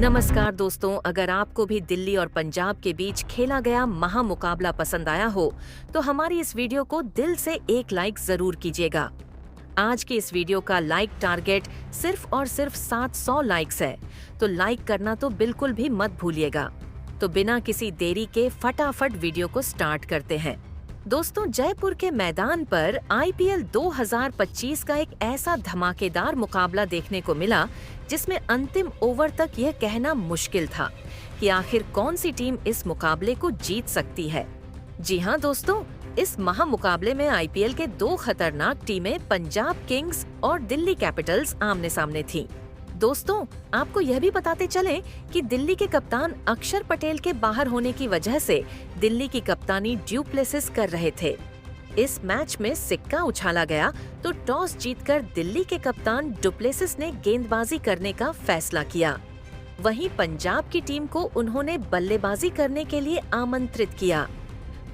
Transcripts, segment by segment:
नमस्कार दोस्तों, अगर आपको भी दिल्ली और पंजाब के बीच खेला गया महामुकाबला पसंद आया हो तो हमारी इस वीडियो को दिल से एक लाइक जरूर कीजिएगा। आज की इस वीडियो का लाइक टारगेट सिर्फ और सिर्फ 700 लाइक्स है, तो लाइक करना तो बिल्कुल भी मत भूलिएगा। तो बिना किसी देरी के फटाफट वीडियो को स्टार्ट करते हैं। दोस्तों, जयपुर के मैदान पर आईपीएल 2025 का एक ऐसा धमाकेदार मुकाबला देखने को मिला जिसमें अंतिम ओवर तक यह कहना मुश्किल था कि आखिर कौन सी टीम इस मुकाबले को जीत सकती है। जी हां दोस्तों, इस महामुकाबले में आईपीएल के दो खतरनाक टीमें पंजाब किंग्स और दिल्ली कैपिटल्स आमने सामने थीं। दोस्तों, आपको यह भी बताते चलें कि दिल्ली के कप्तान अक्षर पटेल के बाहर होने की वजह से दिल्ली की कप्तानी ड्यू प्लेसिस कर रहे थे। इस मैच में सिक्का उछाला गया तो टॉस जीतकर दिल्ली के कप्तान डुप्लेसिस ने गेंदबाजी करने का फैसला किया। वहीं पंजाब की टीम को उन्होंने बल्लेबाजी करने के लिए आमंत्रित किया।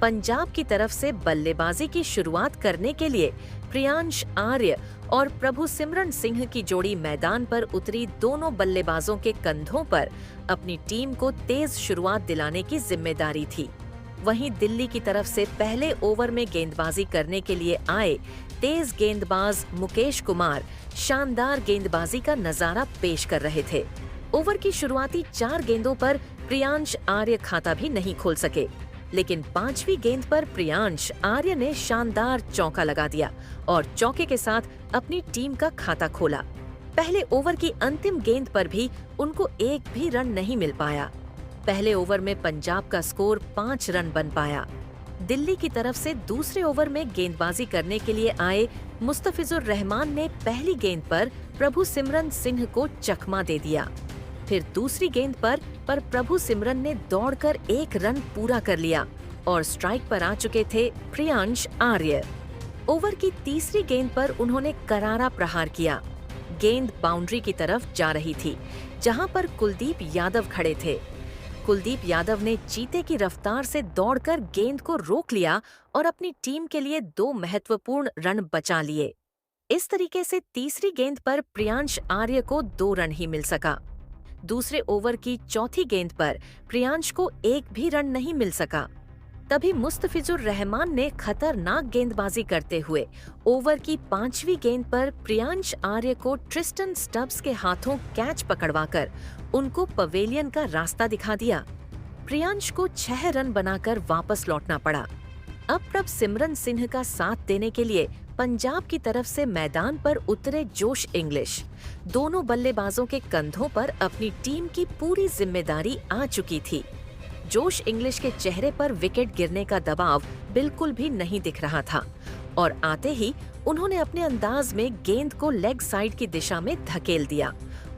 पंजाब की तरफ से बल्लेबाजी की शुरुआत करने के लिए प्रियांश आर्य और प्रभु सिमरन सिंह की जोड़ी मैदान पर उतरी। दोनों बल्लेबाजों के कंधों पर अपनी टीम को तेज शुरुआत दिलाने की जिम्मेदारी थी। वहीं दिल्ली की तरफ से पहले ओवर में गेंदबाजी करने के लिए आए तेज गेंदबाज मुकेश कुमार शानदार गेंदबाजी का नजारा पेश कर रहे थे। ओवर की शुरुआती 4 गेंदों पर प्रियांश आर्य खाता भी नहीं खोल सके, लेकिन 5वीं गेंद पर प्रियांश आर्य ने शानदार चौका लगा दिया और चौके के साथ अपनी टीम का खाता खोला। पहले ओवर की अंतिम गेंद पर भी उनको एक भी रन नहीं मिल पाया। पहले ओवर में पंजाब का स्कोर 5 रन बन पाया। दिल्ली की तरफ से दूसरे ओवर में गेंदबाजी करने के लिए आए मुस्तफिजुर रहमान ने पहली गेंद पर प्रभु सिमरन सिंह को चकमा दे दिया। फिर दूसरी गेंद पर प्रभु सिमरन ने दौड़कर 1 रन पूरा कर लिया और स्ट्राइक पर आ चुके थे प्रियांश आर्य। ओवर की तीसरी गेंद पर उन्होंने करारा प्रहार किया। गेंद बाउंड्री की तरफ जा रही थी, जहां पर कुलदीप यादव खड़े थे। कुलदीप यादव ने चीते की रफ्तार से दौड़कर गेंद को रोक लिया और अपनी टीम के लिए 2 महत्वपूर्ण रन बचा लिए। इस तरीके से तीसरी गेंद पर प्रियांश आर्य को 2 रन ही मिल सका। दूसरे ओवर की चौथी गेंद पर प्रियांश को एक भी रन नहीं मिल सका। तभी मुस्तफिजुर रहमान ने खतरनाक गेंदबाजी करते हुए ओवर की 5वीं गेंद पर प्रियांश आर्य को ट्रिस्टन स्टब्स के हाथों कैच पकड़वाकर उनको पवेलियन का रास्ता दिखा दिया। प्रियांश को 6 रन बनाकर वापस लौटना पड़ा। अब प्रभ सिमरन सिंह का साथ देने के लिए पंजाब की तरफ से मैदान पर उतरे जोश इंग्लिश। दोनों बल्लेबाजों के कंधों पर अपनी टीम की पूरी जिम्मेदारी आ चुकी थी। जोश इंग्लिश के चेहरे पर विकेट गिरने का दबाव बिल्कुल भी नहीं दिख रहा था और आते ही उन्होंने अपने अंदाज में गेंद को लेग साइड की दिशा में धकेल दिया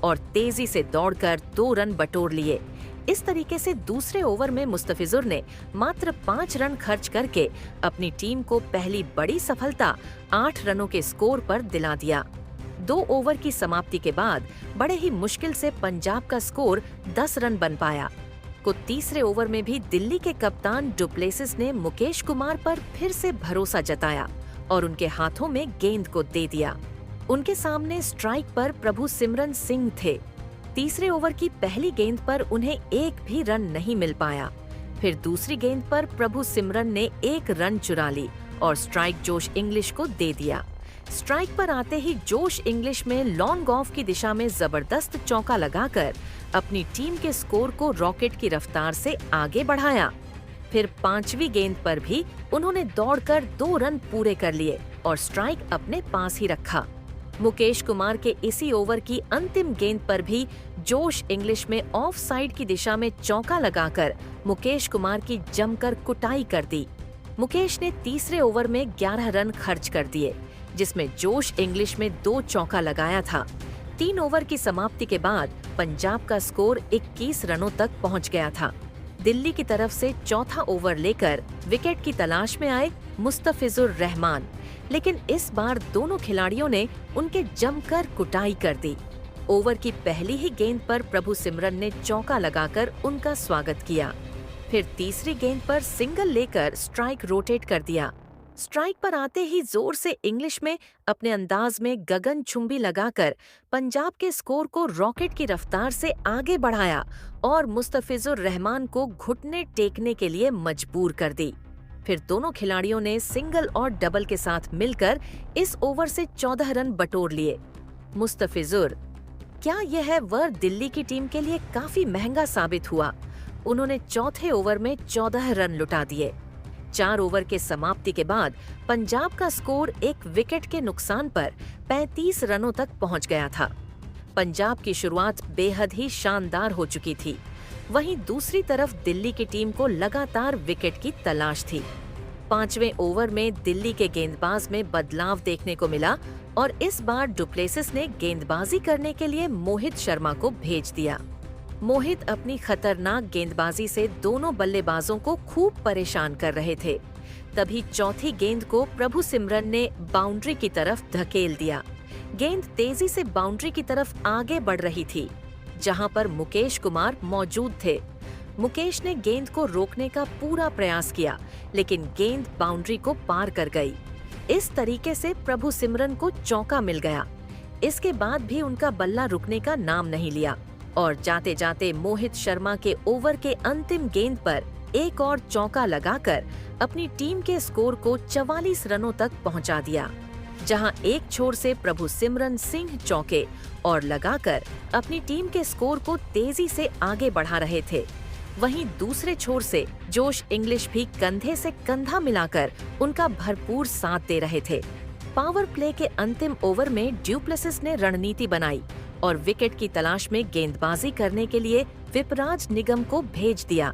और तेजी से दौड़कर 2 रन बटोर लिए। इस तरीके से दूसरे ओवर में मुस्तफिजुर ने मात्र 5 रन खर्च करके अपनी टीम को पहली बड़ी सफलता 8 रनों के स्कोर पर दिला दिया। 2 ओवर की समाप्ति के बाद बड़े ही मुश्किल से पंजाब का स्कोर 10 रन बन पाया। तीसरे ओवर में भी दिल्ली के कप्तान डुप्लेसिस ने मुकेश कुमार पर फिर से भरोसा जताया और उनके हाथों में गेंद को दे दिया। उनके सामने स्ट्राइक पर प्रभु सिमरन सिंह थे। तीसरे ओवर की पहली गेंद पर उन्हें एक भी रन नहीं मिल पाया। फिर दूसरी गेंद पर प्रभु सिमरन ने 1 रन चुरा ली और स्ट्राइक जोश इंग्लिश को दे दिया। स्ट्राइक पर आते ही जोश इंग्लिश में लॉन्ग ऑफ की दिशा में जबरदस्त चौका लगाकर अपनी टीम के स्कोर को रॉकेट की रफ्तार से आगे बढ़ाया। फिर 5वीं गेंद पर भी उन्होंने दौड़कर 2 रन पूरे कर लिए और स्ट्राइक अपने पास ही रखा। मुकेश कुमार के इसी ओवर की अंतिम गेंद पर भी जोश इंग्लिश में ऑफ साइड की दिशा में चौका लगाकर मुकेश कुमार की जमकर कुटाई कर दी। मुकेश ने तीसरे ओवर में 11 रन खर्च कर दिए, जिसमें जोश इंग्लिश में 2 चौका लगाया था। 3 ओवर की समाप्ति के बाद पंजाब का स्कोर 21 रनों तक पहुंच गया था। दिल्ली की तरफ से चौथा ओवर लेकर विकेट की तलाश में आए मुस्तफिजुर रहमान, लेकिन इस बार दोनों खिलाड़ियों ने उनके जमकर कुटाई कर दी। ओवर की पहली ही गेंद पर प्रभु सिमरन ने चौका लगाकर उनका स्वागत किया। फिर तीसरी गेंद पर सिंगल लेकर स्ट्राइक रोटेट कर दिया। स्ट्राइक पर आते ही जोर से इंग्लिश में अपने अंदाज में गगनचुंबी लगाकर पंजाब के स्कोर को रॉकेट की रफ्तार से आगे बढ़ाया और मुस्तफिजुर रहमान को घुटने टेकने के लिए मजबूर कर दी। फिर दोनों खिलाड़ियों ने सिंगल और डबल के साथ मिलकर इस ओवर से 14 रन बटोर लिए। मुस्तफिजुर, क्या यह ओवर दिल्ली की टीम के लिए काफी महंगा साबित हुआ। उन्होंने चौथे ओवर में 14 रन लुटा दिए। 4 ओवर के समाप्ति के बाद पंजाब का स्कोर एक विकेट के नुकसान पर 35 रनों तक पहुंच गया था। पंजाब की शुरुआत बेहद ही शानदार हो चुकी थी। वहीं दूसरी तरफ दिल्ली की टीम को लगातार विकेट की तलाश थी। 5वें ओवर में दिल्ली के गेंदबाज में बदलाव देखने को मिला और इस बार डुप्लेसिस ने गेंदबाजी करने के लिए मोहित शर्मा को भेज दिया। मोहित अपनी खतरनाक गेंदबाजी से दोनों बल्लेबाजों को खूब परेशान कर रहे थे। तभी चौथी गेंद को प्रभु सिमरन ने बाउंड्री की तरफ धकेल दिया। गेंद तेजी से बाउंड्री की तरफ आगे बढ़ रही थी, जहां पर मुकेश कुमार मौजूद थे। मुकेश ने गेंद को रोकने का पूरा प्रयास किया, लेकिन गेंद बाउंड्री को पार कर गई। इस तरीके से प्रभु सिमरन को चौका मिल गया। इसके बाद भी उनका बल्ला रुकने का नाम नहीं लिया और जाते जाते मोहित शर्मा के ओवर के अंतिम गेंद पर एक और चौका लगाकर अपनी टीम के स्कोर को 44 रनों तक पहुंचा दिया, जहां एक छोर से प्रभु सिमरन सिंह चौके और लगाकर अपनी टीम के स्कोर को तेजी से आगे बढ़ा रहे थे। वहीं दूसरे छोर से जोश इंग्लिश भी कंधे से कंधा मिलाकर उनका भरपूर साथ दे रहे थे। पावर प्ले के अंतिम ओवर में ड्यूप्लेसिस ने रणनीति बनाई और विकेट की तलाश में गेंदबाजी करने के लिए विपराज निगम को भेज दिया,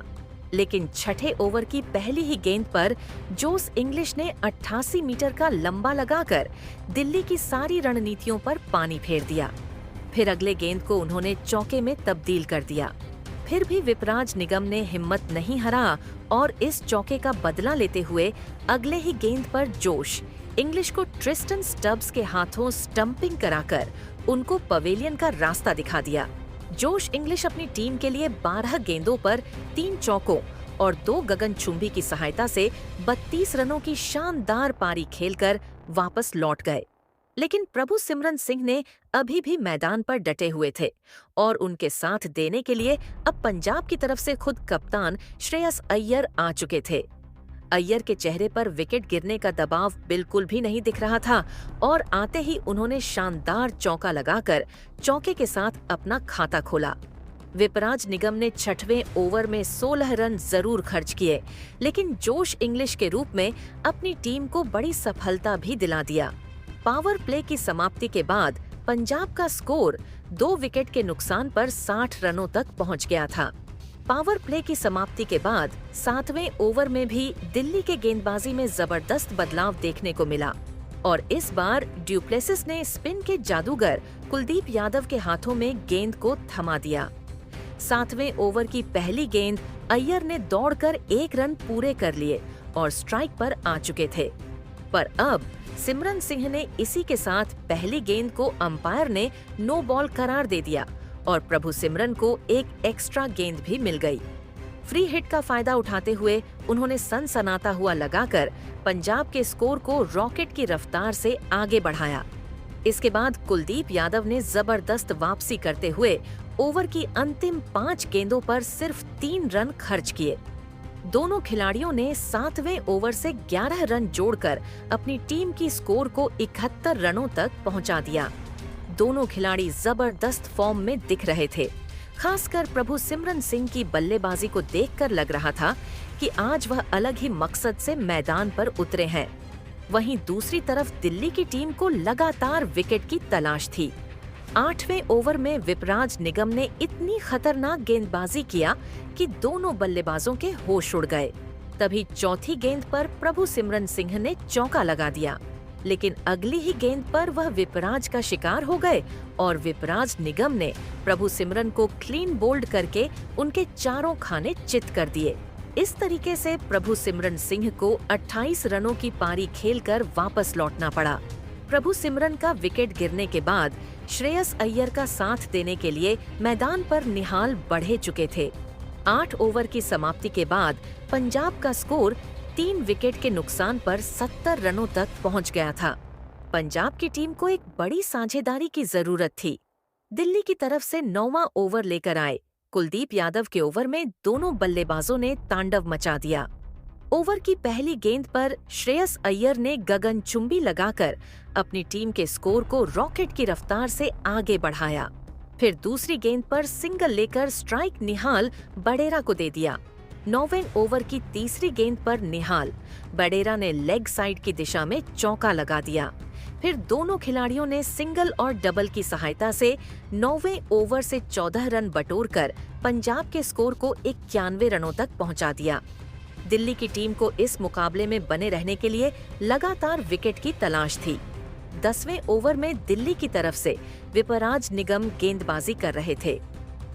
लेकिन छठे ओवर की पहली ही गेंद पर जोश इंग्लिश ने 88 मीटर का लंबा लगाकर दिल्ली की सारी रणनीतियों पर पानी फेर दिया। फिर अगले गेंद को उन्होंने चौके में तब्दील कर दिया। फिर भी विपराज निगम ने हिम्मत नहीं हारा और इस चौके का बदला लेते हुए अगले ही गेंद पर जोश इंग्लिश को ट्रिस्टन स्टब्स के हाथों स्टंपिंग कराकर उनको पवेलियन का रास्ता दिखा दिया। जोश इंग्लिश अपनी टीम के लिए 12 गेंदों पर 3 चौकों और 2 गगनचुंबी की सहायता से 32 रनों की शानदार पारी खेलकर वापस लौट गए। लेकिन प्रभु सिमरन सिंह ने अभी भी मैदान पर डटे हुए थे और उनके साथ देने के लिए अब पंजाब की तरफ से खुद कप्तान श्रेयस अय्यर आ चुके थे। अय्यर के चेहरे पर विकेट गिरने का दबाव बिल्कुल भी नहीं दिख रहा था और आते ही उन्होंने शानदार चौका लगाकर चौके के साथ अपना खाता खोला। विपराज निगम ने 6वें ओवर में 16 रन जरूर खर्च किए, लेकिन जोश इंग्लिश के रूप में अपनी टीम को बड़ी सफलता भी दिला दिया। पावर प्ले की समाप्ति के बाद पंजाब का स्कोर 2 विकेट के नुकसान पर 60 रनों तक पहुंच गया था। पावर प्ले की समाप्ति के बाद 7वें ओवर में भी दिल्ली के गेंदबाजी में जबरदस्त बदलाव देखने को मिला और इस बार ड्यूप्लेसिस ने स्पिन के जादूगर कुलदीप यादव के हाथों में गेंद को थमा दिया। 7वें ओवर की पहली गेंद अय्यर ने दौड़कर 1 रन पूरे कर लिए और स्ट्राइक पर आ चुके थे, पर अब सिमरन सिंह ने इसी के साथ पहली गेंद को अंपायर ने नो बॉल करार दे दिया और प्रभु सिमरन को एक एक्स्ट्रा गेंद भी मिल गई। फ्री हिट का फायदा उठाते हुए उन्होंने सनसनाता हुआ लगाकर पंजाब के स्कोर को रॉकेट की रफ्तार से आगे बढ़ाया। इसके बाद कुलदीप यादव ने जबरदस्त वापसी करते हुए ओवर की अंतिम 5 गेंदों पर सिर्फ 3 रन खर्च किए। दोनों खिलाड़ियों ने 7वें ओवर से 11 रन जोड़कर अपनी टीम की स्कोर को 71 रनों तक पहुंचा दिया। दोनों खिलाड़ी जबरदस्त फॉर्म में दिख रहे थे। खासकर प्रभु सिमरन सिंह की बल्लेबाजी को देखकर लग रहा था कि आज वह अलग ही मकसद से मैदान पर उतरे हैं। वहीं दूसरी तरफ दिल्ली की टीम को लगातार विकेट की तलाश थी। 8वें ओवर में विपराज निगम ने इतनी खतरनाक गेंदबाजी किया कि दोनों बल्लेबाजों के होश उड़ गए। तभी चौथी गेंद पर प्रभु सिमरन सिंह ने चौका लगा दिया, लेकिन अगली ही गेंद पर वह विपराज का शिकार हो गए और विपराज निगम ने प्रभु सिमरन को क्लीन बोल्ड करके उनके चारों खाने चित कर दिए। इस तरीके से प्रभु सिमरन सिंह को 28 रनों की पारी खेलकर वापस लौटना पड़ा। प्रभु सिमरन का विकेट गिरने के बाद श्रेयस अय्यर का साथ देने के लिए मैदान पर निहाल बढ़े चुके थे। 8 ओवर की समाप्ति के बाद पंजाब का स्कोर 3 विकेट के नुकसान पर 70 रनों तक पहुंच गया था। पंजाब की टीम को एक बड़ी साझेदारी की जरूरत थी। दिल्ली की तरफ से 9वां ओवर लेकर आए कुलदीप यादव के ओवर में दोनों बल्लेबाजों ने तांडव मचा दिया। ओवर की पहली गेंद पर श्रेयस अय्यर ने गगनचुंबी लगाकर अपनी टीम के स्कोर को रॉकेट की रफ्तार से आगे बढ़ाया। फिर दूसरी गेंद पर सिंगल लेकर स्ट्राइक निहाल बडेरा को दे दिया। 9वें ओवर की तीसरी गेंद पर निहाल बडेरा ने लेग साइड की दिशा में चौका लगा दिया। फिर दोनों खिलाड़ियों ने सिंगल और डबल की सहायता से 9वें ओवर से 14 रन बटोरकर पंजाब के स्कोर को 91 रनों तक पहुंचा दिया। दिल्ली की टीम को इस मुकाबले में बने रहने के लिए लगातार विकेट की तलाश थी। 10वें ओवर में दिल्ली की तरफ से विपराज निगम गेंदबाजी कर रहे थे।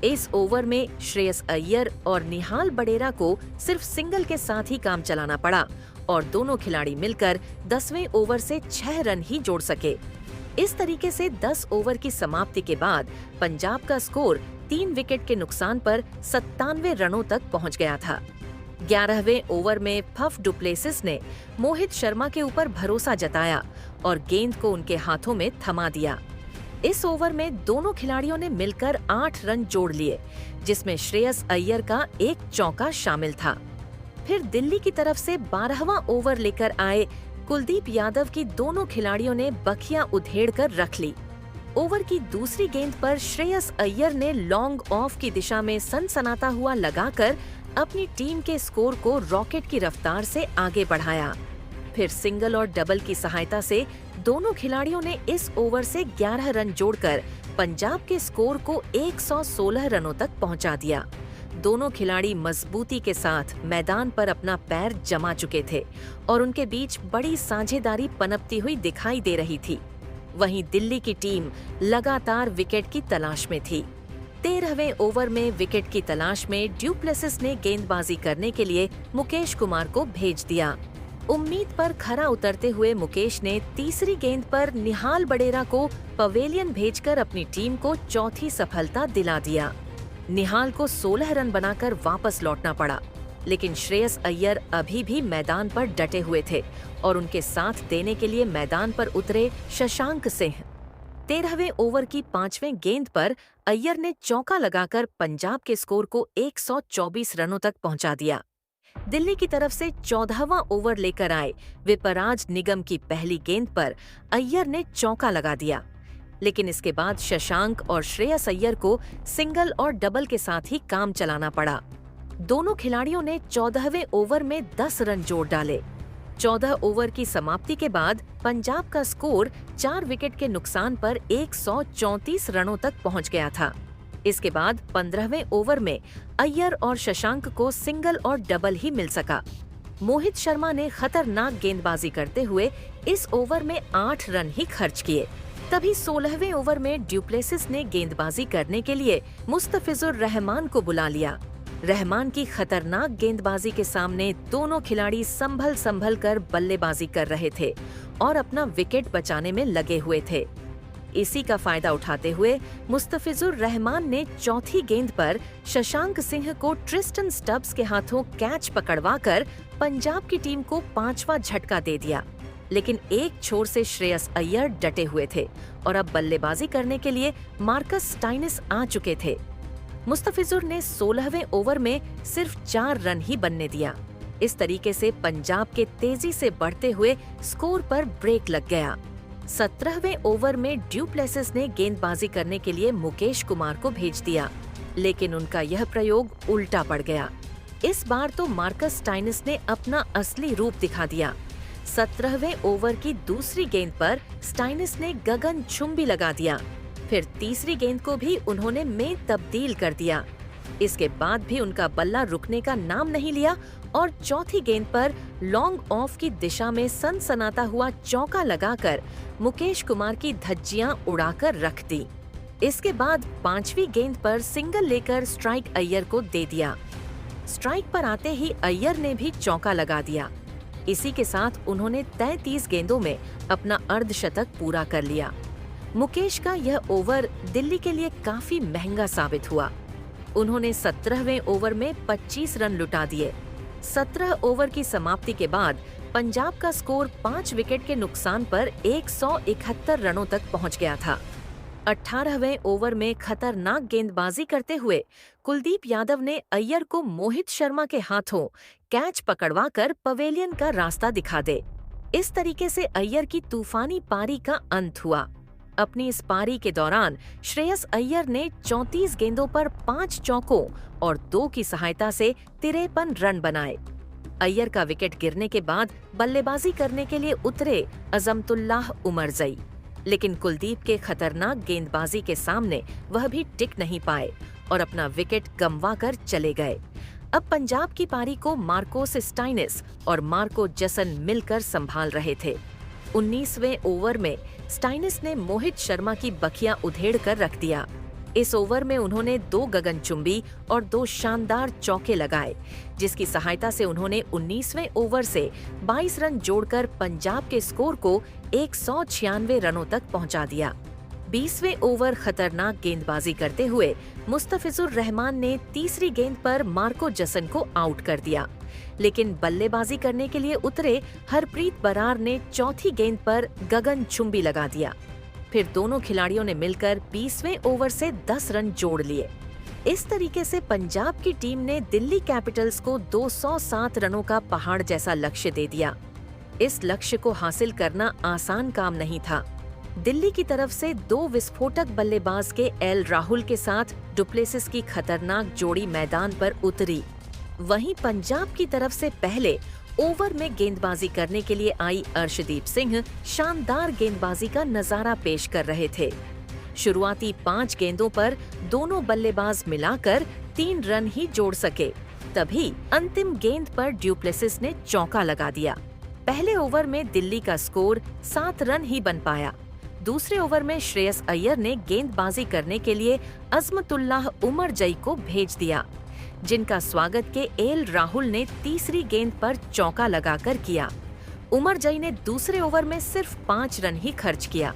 इस ओवर में श्रेयस अय्यर और निहाल बडेरा को सिर्फ सिंगल के साथ ही काम चलाना पड़ा और दोनों खिलाड़ी मिलकर 10वें ओवर से 6 रन ही जोड़ सके। इस तरीके से 10 ओवर की समाप्ति के बाद पंजाब का स्कोर 3 विकेट के नुकसान पर 97 रनों तक पहुंच गया था। 11वें ओवर में फफ डु प्लेसिस ने मोहित शर्मा के ऊपर भरोसा जताया और गेंद को उनके हाथों में थमा दिया। इस ओवर में दोनों खिलाड़ियों ने मिलकर 8 रन जोड़ लिए, जिसमें श्रेयस अय्यर का एक चौका शामिल था। फिर दिल्ली की तरफ से 12वां ओवर लेकर आए कुलदीप यादव की दोनों खिलाड़ियों ने बखियां उधेड़ कर रख ली। ओवर की दूसरी गेंद पर श्रेयस अय्यर ने लॉन्ग ऑफ की दिशा में सनसनाता हुआ लगाकर अपनी टीम के स्कोर को रॉकेट की रफ्तार से आगे बढ़ाया। फिर सिंगल और डबल की सहायता से दोनों खिलाड़ियों ने इस ओवर से 11 रन जोड़कर पंजाब के स्कोर को 116 रनों तक पहुंचा दिया। दोनों खिलाड़ी मजबूती के साथ मैदान पर अपना पैर जमा चुके थे और उनके बीच बड़ी साझेदारी पनपती हुई दिखाई दे रही थी। वहीं दिल्ली की टीम लगातार विकेट की तलाश में थी। 13वें ओवर में विकेट की तलाश में डु प्लेसिस ने गेंदबाजी करने के लिए मुकेश कुमार को भेज दिया। उम्मीद पर खरा उतरते हुए मुकेश ने तीसरी गेंद पर निहाल बडेरा को पवेलियन भेजकर अपनी टीम को चौथी सफलता दिला दिया। निहाल को 16 रन बनाकर वापस लौटना पड़ा, लेकिन श्रेयस अय्यर अभी भी मैदान पर डटे हुए थे और उनके साथ देने के लिए मैदान पर उतरे शशांक सिंह। 13वें ओवर की 5वें गेंद पर अय्यर ने चौका लगाकर पंजाब के स्कोर को 124 रनों तक पहुंचा दिया। दिल्ली की तरफ से 14वां ओवर लेकर आए विपराज निगम की पहली गेंद पर अय्यर ने चौका लगा दिया, लेकिन इसके बाद शशांक और श्रेयस अय्यर को सिंगल और डबल के साथ ही काम चलाना पड़ा। दोनों खिलाड़ियों ने 14वें ओवर में 10 रन जोड़ डाले। 14 ओवर की समाप्ति के बाद पंजाब का स्कोर 4 विकेट के नुकसान पर 134 रनों तक पहुंच गया था। इसके बाद 15वें ओवर में अय्यर और शशांक को सिंगल और डबल ही मिल सका। मोहित शर्मा ने खतरनाक गेंदबाजी करते हुए इस ओवर में 8 रन ही खर्च किए। तभी 16वें ओवर में डु प्लेसिस ने गेंदबाजी करने के लिए मुस्तफिजुर रहमान को बुला लिया। रहमान की खतरनाक गेंदबाजी के सामने दोनों खिलाड़ी संभल कर बल्लेबाजी कर रहे थे और अपना विकेट बचाने में लगे हुए थे। इसी का फायदा उठाते हुए मुस्तफिजुर रहमान ने चौथी गेंद पर शशांक सिंह को ट्रिस्टन स्टब्स के हाथों कैच पकड़वाकर पंजाब की टीम को 5वां झटका दे दिया, लेकिन एक छोर से श्रेयस अय्यर डटे हुए थे और अब बल्लेबाजी करने के लिए मार्कस स्टाइनिस आ चुके थे। मुस्तफिजुर ने 16वें ओवर में सिर्फ 4 रन ही बनने दिया। इस तरीके से पंजाब के तेजी से बढ़ते हुए स्कोर पर ब्रेक लग गया। 17वें ओवर में डु प्लेसिस ने गेंदबाजी करने के लिए मुकेश कुमार को भेज दिया, लेकिन उनका यह प्रयोग उल्टा पड़ गया। इस बार तो मार्कस स्टाइनिस ने अपना असली रूप दिखा दिया। 17वें ओवर की दूसरी गेंद पर स्टाइनिस ने गगनचुंबी लगा दिया। फिर तीसरी गेंद को भी उन्होंने में तब्दील कर दिया। इसके बाद भी उनका बल्ला रुकने का नाम नहीं लिया और चौथी गेंद पर लॉन्ग ऑफ की दिशा में सनसनाता हुआ चौका लगाकर मुकेश कुमार की धज्जियां उड़ाकर रख दी। इसके बाद 5वीं गेंद पर सिंगल लेकर स्ट्राइक अय्यर को दे दिया। स्ट्राइक पर आते ही अय्यर ने भी चौका लगा दिया। इसी के साथ उन्होंने 33 गेंदों में अपना अर्धशतक पूरा कर लिया। मुकेश का यह ओवर दिल्ली के लिए काफी महंगा साबित हुआ। उन्होंने 17वें ओवर में 25 रन लुटा दिए। 17 ओवर की समाप्ति के बाद पंजाब का स्कोर 5 विकेट के नुकसान पर 171 रनों तक पहुंच गया था। 18वें ओवर में खतरनाक गेंदबाजी करते हुए कुलदीप यादव ने अय्यर को मोहित शर्मा के हाथों कैच पकड़वाकर पवेलियन का रास्ता दिखा दे। इस तरीके से अय्यर की तूफानी पारी का अंत हुआ। अपनी इस पारी के दौरान श्रेयस अय्यर ने 34 गेंदों पर 5 चौकों और 2 की सहायता से 53 रन बनाए। अय्यर का विकेट गिरने के बाद बल्लेबाजी करने के लिए उतरे अजमतुल्लाह उमरजई, लेकिन कुलदीप के खतरनाक गेंदबाजी के सामने वह भी टिक नहीं पाए और अपना विकेट गंवाकर चले गए। अब पंजाब की पारी को मार्कोस स्टाइनिस और मार्को जसन मिलकर संभाल रहे थे। 19वें ओवर में स्टाइनिस ने मोहित शर्मा की बखियां उधेड़ कर रख दिया। इस ओवर में उन्होंने 2 गगनचुंबी और 2 शानदार चौके लगाए, जिसकी सहायता से उन्होंने 19वें ओवर से 22 रन जोड़कर पंजाब के स्कोर को 196 रनों तक पहुंचा दिया। 20वें ओवर खतरनाक गेंदबाजी करते हुए मुस्तफिजुर रहमान ने तीसरी गेंद पर मार्को जसन को आउट कर दिया, लेकिन बल्लेबाजी करने के लिए उतरे हरप्रीत बरार ने चौथी गेंद पर गगनचुंबी लगा दिया। फिर दोनों खिलाड़ियों ने मिलकर 20वें ओवर से 10 रन जोड़ लिए। इस तरीके से पंजाब की टीम ने दिल्ली कैपिटल्स को 207 रनों का पहाड़ जैसा लक्ष्य दे दिया। इस लक्ष्य को हासिल करना आसान काम नहीं था। दिल्ली की तरफ से 2 विस्फोटक बल्लेबाज के एल राहुल के साथ डुप्लेसिस की खतरनाक जोड़ी मैदान पर उतरी। वहीं पंजाब की तरफ से पहले ओवर में गेंदबाजी करने के लिए आई अर्शदीप सिंह शानदार गेंदबाजी का नजारा पेश कर रहे थे। शुरुआती 5 गेंदों पर दोनों बल्लेबाज मिलाकर 3 रन ही जोड़ सके। तभी अंतिम गेंद पर डुप्लेसिस ने चौका लगा दिया। पहले ओवर में दिल्ली का स्कोर 7 रन ही बन पाया। दूसरे ओवर में श्रेयस अय्यर ने गेंदबाजी करने के लिए अजमतुल्लाह उमरजई को भेज दिया, जिनका स्वागत के एल राहुल ने तीसरी गेंद पर चौका लगाकर किया। उमरजई ने दूसरे ओवर में सिर्फ 5 रन ही खर्च किया।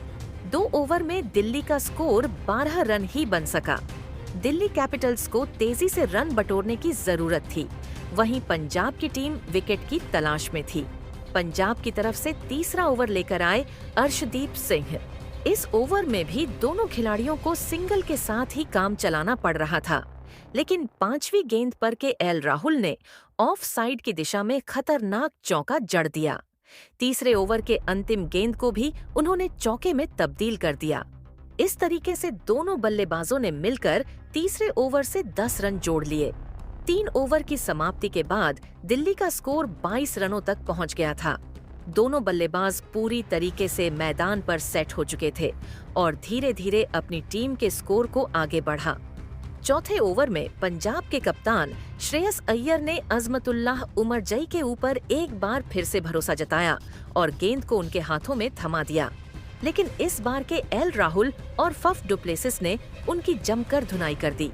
2 ओवर में दिल्ली का स्कोर 12 रन ही बन सका। दिल्ली कैपिटल्स को तेजी से रन बटोरने की जरूरत थी। वहीं पंजाब की टीम विकेट की तलाश में थी। पंजाब की तरफ से तीसरा ओवर लेकर आए अर्शदीप सिंह। इस ओवर में भी दोनों खिलाड़ियों को सिंगल के साथ ही काम चलाना पड़ रहा था, लेकिन 5वीं गेंद पर के एल राहुल ने ऑफ साइड की दिशा में खतरनाक चौका जड़ दिया। तीसरे ओवर के अंतिम गेंद को भी उन्होंने चौके में तब्दील कर दिया। इस तरीके से दोनों बल्लेबाजों ने मिलकर तीसरे ओवर से 10 रन जोड़ लिए। 3 ओवर की समाप्ति के बाद दिल्ली का स्कोर 22 रनों तक पहुंच गया था। दोनों बल्लेबाज पूरी तरीके से मैदान पर सेट हो चुके थे और धीरे धीरे अपनी टीम के स्कोर को आगे बढ़ा। चौथे ओवर में पंजाब के कप्तान श्रेयस अय्यर ने अजमतुल्लाह उमरजई के ऊपर एक बार फिर से भरोसा जताया और गेंद को उनके हाथों में थमा दिया, लेकिन इस बार के एल राहुल और फफ डुप्लेसिस ने उनकी जमकर धुनाई कर दी।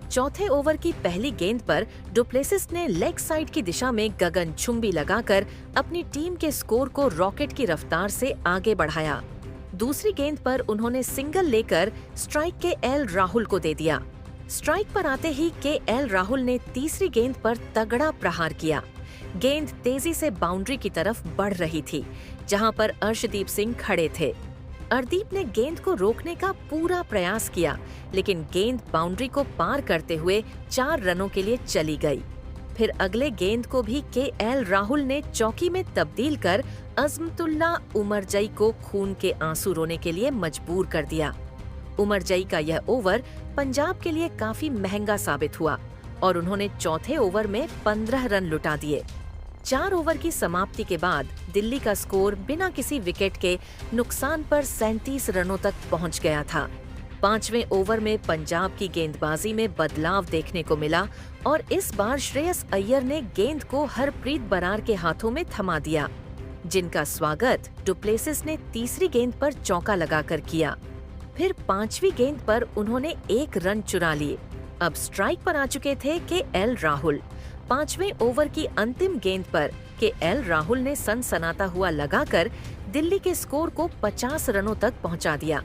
चौथे ओवर की पहली गेंद पर डुप्लेसिस ने लेग साइड की दिशा में गगनचुंबी लगाकर अपनी टीम के स्कोर को रॉकेट की रफ्तार से आगे बढ़ाया। दूसरी गेंद पर उन्होंने सिंगल लेकर स्ट्राइक के एल राहुल को दे दिया। स्ट्राइक पर आते ही के एल राहुल ने तीसरी गेंद पर तगड़ा प्रहार किया। गेंद तेजी से बाउंड्री की तरफ बढ़ रही थी, जहां पर अर्शदीप सिंह खड़े थे। अर्दीप ने गेंद को रोकने का पूरा प्रयास किया, लेकिन गेंद बाउंड्री को पार करते हुए 4 रनों के लिए चली गई। फिर अगले गेंद को भी के एल राहुल ने चौकी में तब्दील कर अजमतुल्लाह उमरजई को खून के आंसू रोने के लिए मजबूर कर दिया। उमरजई का यह ओवर पंजाब के लिए काफी महंगा साबित हुआ और उन्होंने चौथे ओवर में 15 रन लुटा दिए। 4 ओवर की समाप्ति के बाद दिल्ली का स्कोर बिना किसी विकेट के नुकसान पर 37 रनों तक पहुंच गया था। 5वें ओवर में पंजाब की गेंदबाजी में बदलाव देखने को मिला और इस बार श्रेयस अय्यर ने गेंद को हरप्रीत बरार के हाथों में थमा दिया, जिनका स्वागत डुप्लेसिस ने तीसरी गेंद पर चौका लगाकर किया। फिर 5वीं गेंद पर उन्होंने 1 रन चुरा लिए। अब स्ट्राइक पर आ चुके थे के एल राहुल। 5वें ओवर की अंतिम गेंद पर के एल राहुल ने सनसनाता हुआ लगाकर दिल्ली के स्कोर को 50 रनों तक पहुंचा दिया,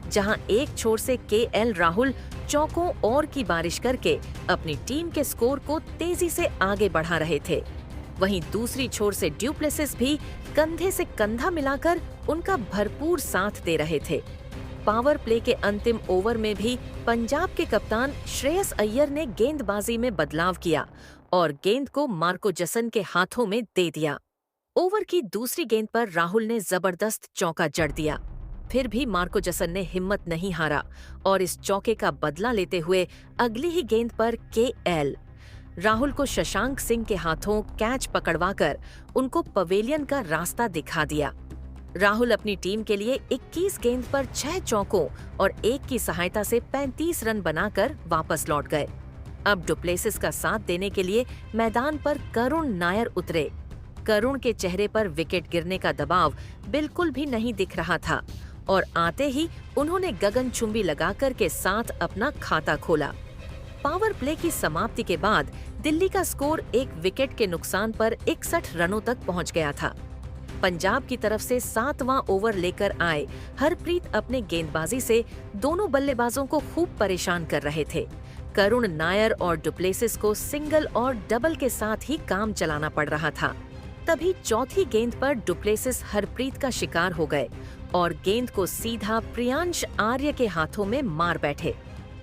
जहां एक छोर से के एल राहुल चौकों और की बारिश करके अपनी टीम के स्कोर को तेजी से आगे बढ़ा रहे थे। वहीं दूसरी छोर से ड्यूप्लेसिस भी कंधे से कंधा मिलाकर उनका भरपूर साथ दे रहे थे। पावर प्ले के अंतिम ओवर में भी पंजाब के कप्तान श्रेयस अय्यर ने गेंदबाजी में बदलाव किया और गेंद को मार्को जसन के हाथों में दे दिया। ओवर की दूसरी गेंद पर राहुल ने जबरदस्त चौका जड़ दिया। फिर भी मार्को जसन ने हिम्मत नहीं हारा और इस चौके का बदला लेते हुए अगली ही गेंद पर केएल राहुल को शशांक सिंह के हाथों कैच पकड़वाकर उनको पवेलियन का रास्ता दिखा दिया। राहुल अपनी टीम के लिए 21 गेंद पर 6 चौकों और 1 की सहायता से 35 रन बनाकर वापस लौट गए। अब डुप्लेसिस का साथ देने के लिए मैदान पर करुण नायर उतरे। करुण के चेहरे पर विकेट गिरने का दबाव बिल्कुल भी नहीं दिख रहा था और आते ही उन्होंने गगनचुंबी लगाकर के साथ अपना खाता खोला। पावर प्ले की समाप्ति के बाद दिल्ली का स्कोर 1 विकेट के नुकसान पर 61 रनों तक पहुंच गया था। पंजाब की तरफ से 7वां ओवर लेकर आए हरप्रीत अपने गेंदबाजी से दोनों बल्लेबाजों को खूब परेशान कर रहे थे। करुण नायर और डुप्लेसिस को सिंगल और डबल के साथ ही काम चलाना पड़ रहा था। तभी चौथी गेंद पर डुप्लेसिस हरप्रीत का शिकार हो गए और गेंद को सीधा प्रियांश आर्य के हाथों में मार बैठे।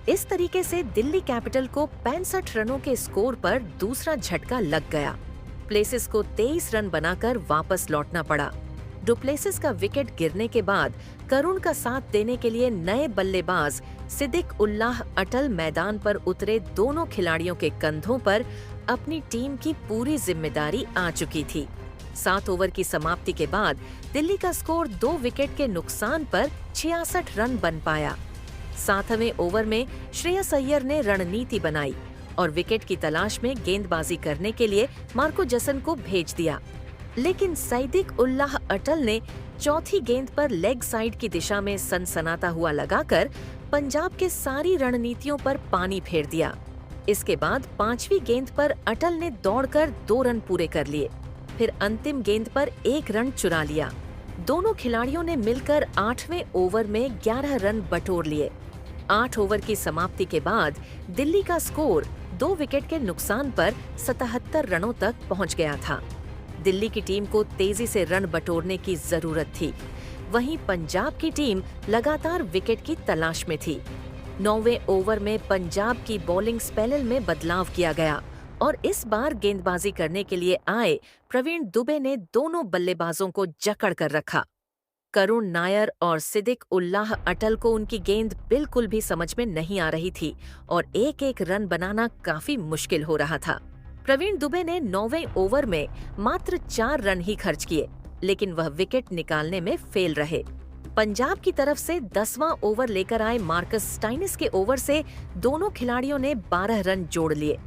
इस तरीके से दिल्ली कैपिटल को 65 रनों के स्कोर पर दूसरा झटका लग गया। डुप्लेसिस को 23 रन बनाकर वापस लौटना पड़ा। डुप्लेसिस का विकेट गिरने के बाद करुण का साथ देने के लिए नए बल्लेबाज सिद्दिक उल्लाह अटल मैदान पर उतरे। दोनों खिलाड़ियों के कंधों पर अपनी टीम की पूरी जिम्मेदारी आ चुकी थी। 7 ओवर की समाप्ति के बाद दिल्ली का स्कोर 2 विकेट के नुकसान पर 66 रन बन पाया। 7वें ओवर में श्रेयस अय्यर ने रणनीति बनाई और विकेट की तलाश में गेंदबाजी करने के लिए मार्को जसन को भेज दिया, लेकिन सिद्दिक उल्लाह अटल ने चौथी गेंद पर लेग साइड की दिशा में सनसनाता हुआ लगाकर पंजाब के सारी रणनीतियों पर पानी फेर दिया। इसके बाद 5वीं गेंद पर अटल ने दौड़कर 2 रन पूरे कर लिए। फिर अंतिम गेंद पर 1 रन चुरा लिया। दोनों खिलाड़ियों ने मिलकर 8वें ओवर में 11 रन बटोर लिए। 8 ओवर की समाप्ति के बाद दिल्ली का स्कोर 2 विकेट के नुकसान पर 77 रनों तक पहुंच गया था। दिल्ली की टीम को तेजी से रन बटोरने की जरूरत थी। वहीं पंजाब की टीम लगातार विकेट की तलाश में थी। 9वें ओवर में पंजाब की बॉलिंग स्पेल में बदलाव किया गया और इस बार गेंदबाजी करने के लिए आए प्रवीण दुबे ने दोनों बल्लेबाजों को जकड़ कर रखा। करुण नायर और सिद्दिक उल्लाह अटल को उनकी गेंद बिल्कुल भी समझ में नहीं आ रही थी और एक रन बनाना काफी मुश्किल हो रहा था। प्रवीण दुबे ने 9वें ओवर में मात्र 4 रन ही खर्च किए, लेकिन वह विकेट निकालने में फेल रहे। पंजाब की तरफ से 10वां ओवर लेकर आए मार्कस स्टाइनिस के ओवर से दोनों खिलाड़ियों ने 12 रन जोड़ लिए,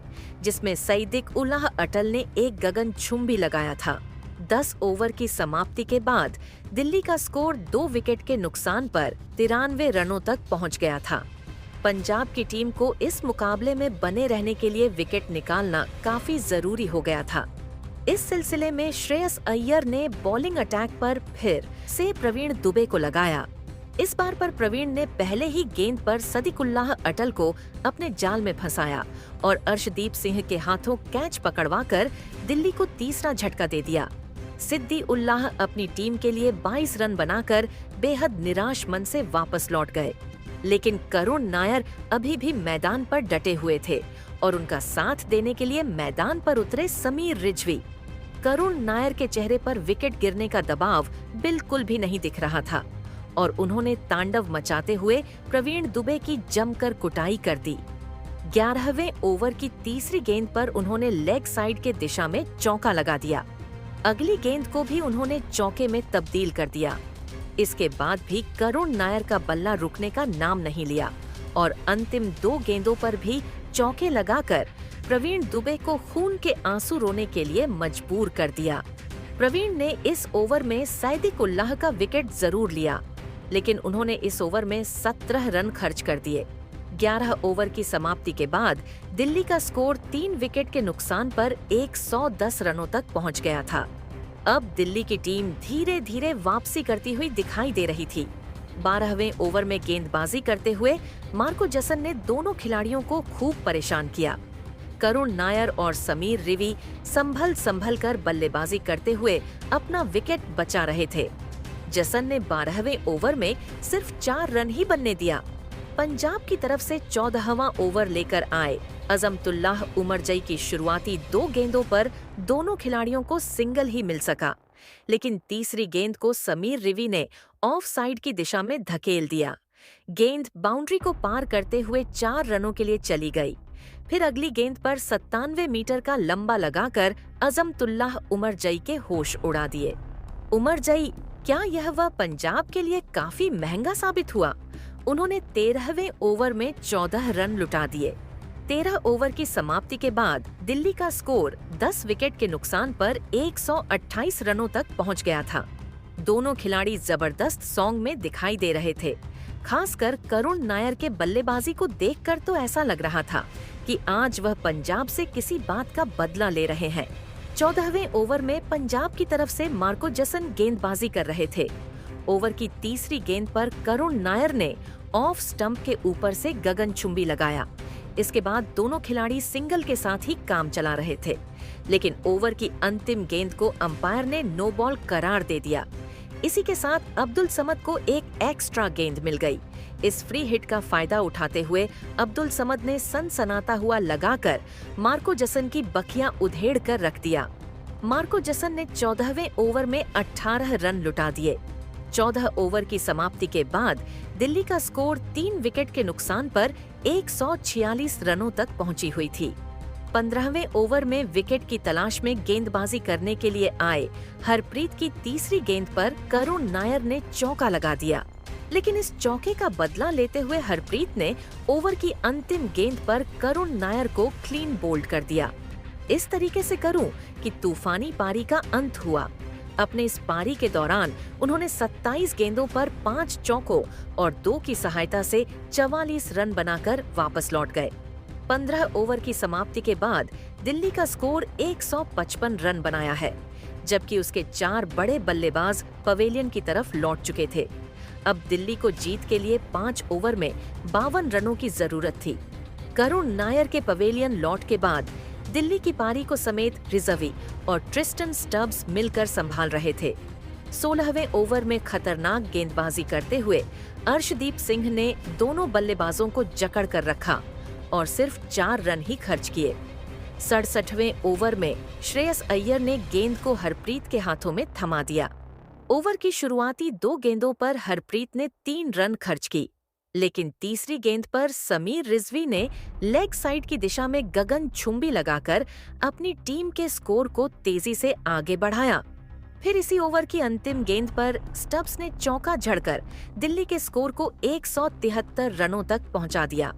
जिसमें सिद्दिक उल्लाह अटल ने एक गगनचुंबी लगाया था। 10 ओवर की समाप्ति के बाद दिल्ली का स्कोर 2 विकेट के नुकसान पर 93 रनों तक पहुंच गया था। पंजाब की टीम को इस मुकाबले में बने रहने के लिए विकेट निकालना काफी जरूरी हो गया था। इस सिलसिले में श्रेयस अय्यर ने बॉलिंग अटैक पर फिर से प्रवीण दुबे को लगाया। इस बार पर प्रवीण ने पहले ही गेंद पर सिद्दिक उल्लाह अटल को अपने जाल में फंसाया और अर्शदीप सिंह के हाथों कैच पकड़वाकर दिल्ली को तीसरा झटका दे दिया। सिद्दी उल्लाह अपनी टीम के लिए 22 रन बनाकर बेहद निराश मन से वापस लौट गए, लेकिन करुण नायर अभी भी मैदान पर डटे हुए थे और उनका साथ देने के लिए मैदान पर उतरे समीर रिजवी। करुण नायर के चेहरे पर विकेट गिरने का दबाव बिल्कुल भी नहीं दिख रहा था और उन्होंने तांडव मचाते हुए प्रवीण दुबे की जमकर कुटाई कर दी। 11वें ओवर की तीसरी गेंद पर उन्होंने लेग साइड के दिशा में चौका लगा दिया। अगली गेंद को भी उन्होंने चौके में तब्दील कर दिया। इसके बाद भी करुण नायर का बल्ला रुकने का नाम नहीं लिया और अंतिम 2 गेंदों पर भी चौके लगाकर प्रवीण दुबे को खून के आंसू रोने के लिए मजबूर कर दिया। प्रवीण ने इस ओवर में सिद्दिक उल्लाह का विकेट जरूर लिया, लेकिन उन्होंने इस ओवर में 17 रन खर्च कर दिए। 11 ओवर की समाप्ति के बाद दिल्ली का स्कोर 3 विकेट के नुकसान पर 110 रनों तक पहुंच गया था। अब दिल्ली की टीम धीरे धीरे वापसी करती हुई दिखाई दे रही थी। 12वें ओवर में गेंदबाजी करते हुए मार्को जसन ने दोनों खिलाड़ियों को खूब परेशान किया। करुण नायर और समीर रिवी संभल कर बल्लेबाजी करते हुए अपना विकेट बचा रहे थे। जसन ने 12वें ओवर में सिर्फ 4 रन ही बनने दिया। पंजाब की तरफ से 14वां ओवर लेकर आए अजमतुल्लाह उमरजई की शुरुआती 2 गेंदों पर दोनों खिलाड़ियों को सिंगल ही मिल सका, लेकिन तीसरी गेंद को समीर रिवी ने ऑफ साइड की दिशा में धकेल दिया। गेंद बाउंड्री को पार करते हुए 4 रनों के लिए चली गई। फिर अगली गेंद पर 97 मीटर का लंबा लगाकर अजमतुल्लाह उमरजई के होश उड़ा दिए। उमरजई, क्या यह वह पंजाब के लिए काफी महंगा साबित हुआ? उन्होंने 13वें ओवर में 14 रन लुटा दिए। 13 ओवर की समाप्ति के बाद दिल्ली का स्कोर 10 विकेट के नुकसान पर 128 रनों तक पहुंच गया था। दोनों खिलाड़ी जबरदस्त सॉन्ग में दिखाई दे रहे थे। खासकर करुण नायर के बल्लेबाजी को देखकर तो ऐसा लग रहा था कि आज वह पंजाब से किसी बात का बदला ले रहे हैं। 14वें ओवर में पंजाब की तरफ से मार्को जसन गेंदबाजी कर रहे थे। ओवर की तीसरी गेंद पर करुण नायर ने ऑफ स्टंप के ऊपर से गगनचुंबी लगाया। इसके बाद दोनों खिलाड़ी सिंगल के साथ ही काम चला रहे थे, लेकिन ओवर की अंतिम गेंद को अंपायर ने नो बॉल करार दे दिया। इसी के साथ अब्दुल समद को एक एक्स्ट्रा गेंद मिल गई। इस फ्री हिट का फायदा उठाते हुए अब्दुल समद ने सनसनाता हुआ लगाकर मार्को जसन की बखियां उधेड़ कर रख दिया। मार्को जसन ने 14वें ओवर में 18 रन लुटा दिए। 14 ओवर की समाप्ति के बाद दिल्ली का स्कोर 3 विकेट के नुकसान पर 146 रनों तक पहुंची हुई थी। 15वें ओवर में विकेट की तलाश में गेंदबाजी करने के लिए आए हरप्रीत की तीसरी गेंद पर करुण नायर ने चौका लगा दिया, लेकिन इस चौके का बदला लेते हुए हरप्रीत ने ओवर की अंतिम गेंद पर करुण नायर को क्लीन बोल्ड कर दिया। इस तरीके से करूं कि तूफानी पारी का अंत हुआ। अपने इस पारी के दौरान उन्होंने 27 गेंदों पर 5 चौकों और 2 की सहायता से 44 रन बनाकर वापस लौट गए। 15 ओवर की समाप्ति के बाद दिल्ली का स्कोर 155 रन बनाया है, जबकि उसके 4 बड़े बल्लेबाज पवेलियन की तरफ लौट चुके थे। अब दिल्ली को जीत के लिए 5 ओवर में 52 रनों की जरूरत थी। करुण नायर के पवेलियन लौट के बाद दिल्ली की पारी को समेत रिजवी और ट्रिस्टन स्टब्स मिलकर संभाल रहे थे। 16वें ओवर में खतरनाक गेंदबाजी करते हुए अर्शदीप सिंह ने दोनों बल्लेबाजों को जकड़ कर रखा और सिर्फ 4 रन ही खर्च किए। 67वें ओवर में श्रेयस अय्यर ने गेंद को हरप्रीत के हाथों में थमा दिया। ओवर की शुरुआती 2 गेंदों पर हरप्रीत ने 3 रन खर्च की, लेकिन तीसरी गेंद पर समीर रिजवी ने लेग साइड की दिशा में गगनचुंबी लगाकर अपनी टीम के स्कोर को तेजी से आगे बढ़ाया। फिर इसी ओवर की अंतिम गेंद पर स्टब्स ने चौका झड़कर दिल्ली के स्कोर को 173 रनों तक पहुंचा दिया।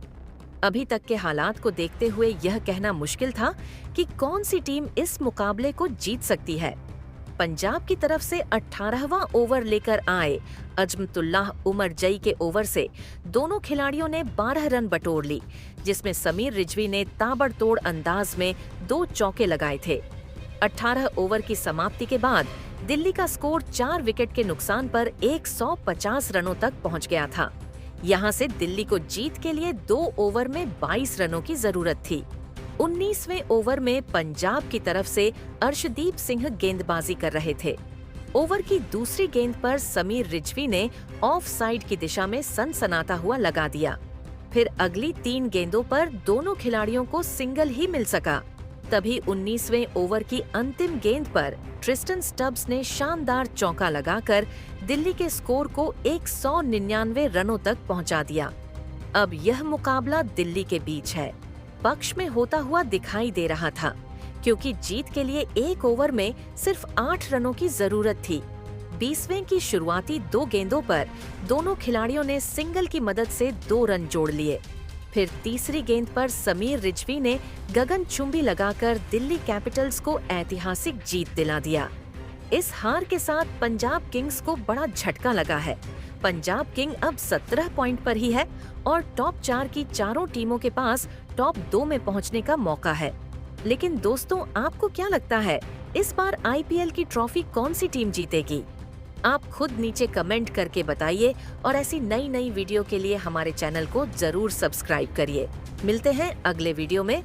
अभी तक के हालात को देखते हुए यह कहना मुश्किल था कि कौन सी टीम इस मुकाबले को जीत सकती है। पंजाब की तरफ से 18वां ओवर लेकर आए अजमतुल्लाह उमरजई के ओवर से दोनों खिलाड़ियों ने 12 रन बटोर ली, जिसमें समीर रिजवी ने ताबड़तोड़ अंदाज में 2 चौके लगाए थे। 18 ओवर की समाप्ति के बाद दिल्ली का स्कोर 4 विकेट के नुकसान पर 150 रनों तक पहुंच गया था। यहां से दिल्ली को जीत के लिए 2 ओवर में 22 रनों की जरूरत थी। 19वें ओवर में पंजाब की तरफ से अर्शदीप सिंह गेंदबाजी कर रहे थे। ओवर की दूसरी गेंद पर समीर रिजवी ने ऑफ साइड की दिशा में सनसनाता हुआ लगा दिया। फिर अगली 3 गेंदों पर दोनों खिलाड़ियों को सिंगल ही मिल सका। तभी 19वें ओवर की अंतिम गेंद पर ट्रिस्टन स्टब्स ने शानदार चौका लगाकर दिल्ली के स्कोर को 199 रनों तक पहुंचा दिया। अब यह मुकाबला दिल्ली के बीच है पक्ष में होता हुआ दिखाई दे रहा था, क्योंकि जीत के लिए 1 ओवर में सिर्फ 8 रनों की जरूरत थी। 20वें की शुरुआती 2 गेंदों पर दोनों खिलाड़ियों ने सिंगल की मदद से 2 रन जोड़ लिए। फिर तीसरी गेंद पर समीर रिजवी ने गगनचुंबी लगाकर दिल्ली कैपिटल्स को ऐतिहासिक जीत दिला दिया। इस हार के साथ पंजाब किंग्स को बड़ा झटका लगा है। पंजाब किंग अब 17 पॉइंट पर ही है और टॉप 4 की चारों टीमों के पास टॉप 2 में पहुंचने का मौका है। लेकिन दोस्तों, आपको क्या लगता है इस बार आईपीएल की ट्रॉफी कौन सी टीम जीतेगी? आप खुद नीचे कमेंट करके बताइए और ऐसी नई नई वीडियो के लिए हमारे चैनल को जरूर सब्सक्राइब करिए। मिलते हैं अगले वीडियो में।